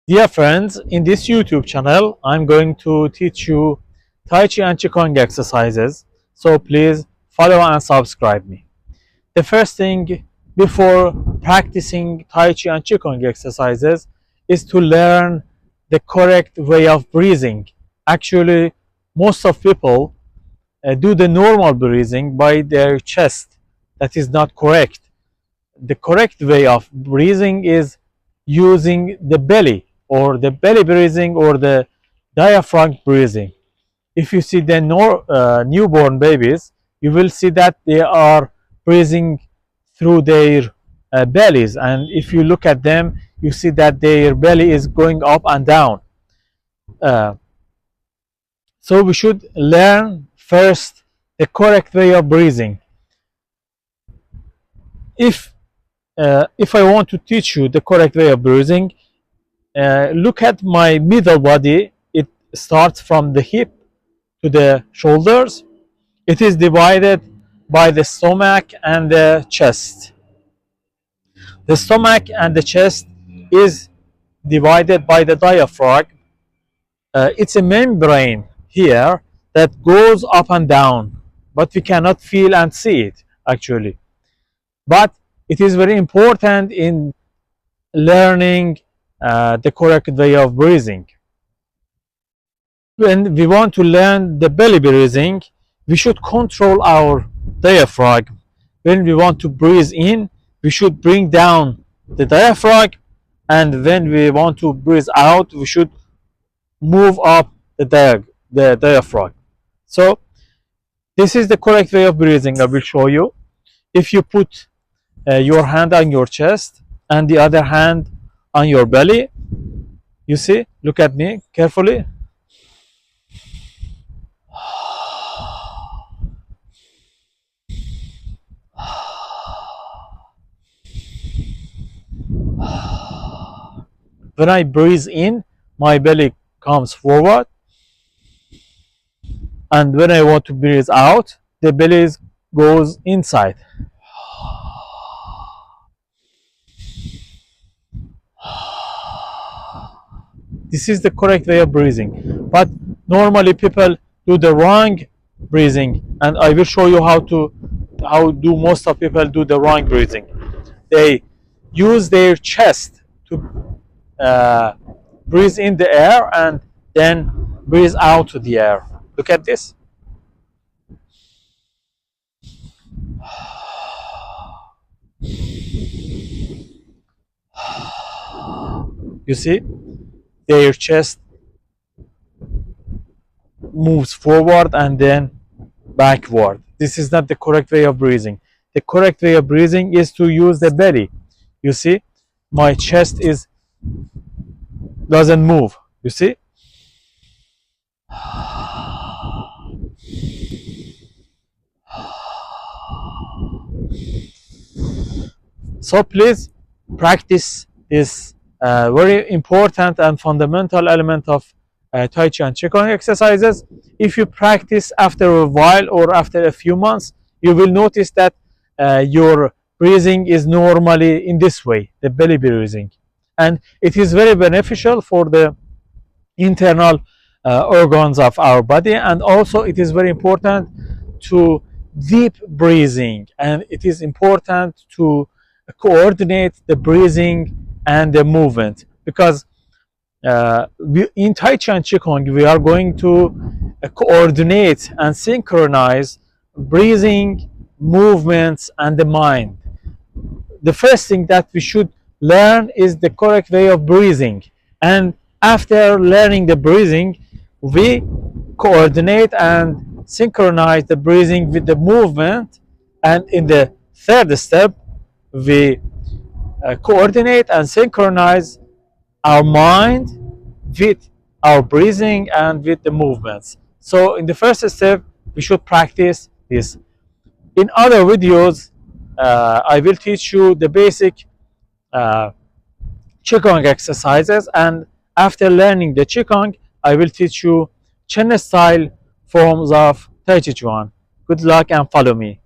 Dear friends, in this YouTube channel, I'm going to teach you Tai Chi and Qigong exercises. So please follow and subscribe me. The first thing before practicing Tai Chi and Qigong exercises is to learn the correct way of breathing. Actually, most of people do the normal breathing by their chest. That is not correct. The correct way of breathing is using the belly, or the belly breathing, or the diaphragm breathing. If you see the newborn babies, you will see that they are breathing through their bellies, and if you look at them, you see that their belly is going up and down. So we should learn first the correct way of breathing. If I want to teach you the correct way of breathing, look at my middle body. It starts from the hip to the shoulders. It is divided by the stomach and the chest. The stomach and the chest is divided by the diaphragm. It's a membrane here that goes up and down, but we cannot feel and see it actually. But it is very important in learning the correct way of breathing. When we want to learn the belly breathing, we should control our diaphragm. When we want to breathe in, we should bring down the diaphragm, and when we want to breathe out, we should move up the diaphragm. So this is the correct way of breathing. I will show you. If you put your hand on your chest and the other hand on your belly, you see, look at me carefully. When I breathe in, my belly comes forward, and when I want to breathe out, the belly goes inside. This is the correct way of breathing, but normally people do the wrong breathing, and I will show you how do most of people do the wrong breathing. They use their chest to breathe in the air and then breathe out to the air. Look at this. You see, their chest moves forward and then backward. This is not the correct way of breathing. The correct way of breathing is to use the belly. You see, my chest doesn't move. You see? So please practice this very important and fundamental element of Tai Chi and Qigong exercises. If you practice after a while or after a few months, you will notice that your breathing is normally in this way, the belly breathing. And it is very beneficial for the internal organs of our body, and also it is very important to deep breathing, and it is important to coordinate the breathing and the movement, because in Tai Chi and Qigong we are going to coordinate and synchronize breathing, movements, and the mind. The first thing that we should learn is the correct way of breathing, and after learning the breathing, we coordinate and synchronize the breathing with the movement, and in the third step we coordinate and synchronize our mind with our breathing and with the movements. So in the first step we should practice this. In other videos I will teach you the basic Qigong exercises, and after learning the Qigong I will teach you Chen style forms of Tai Chi Chuan. Good luck and follow me.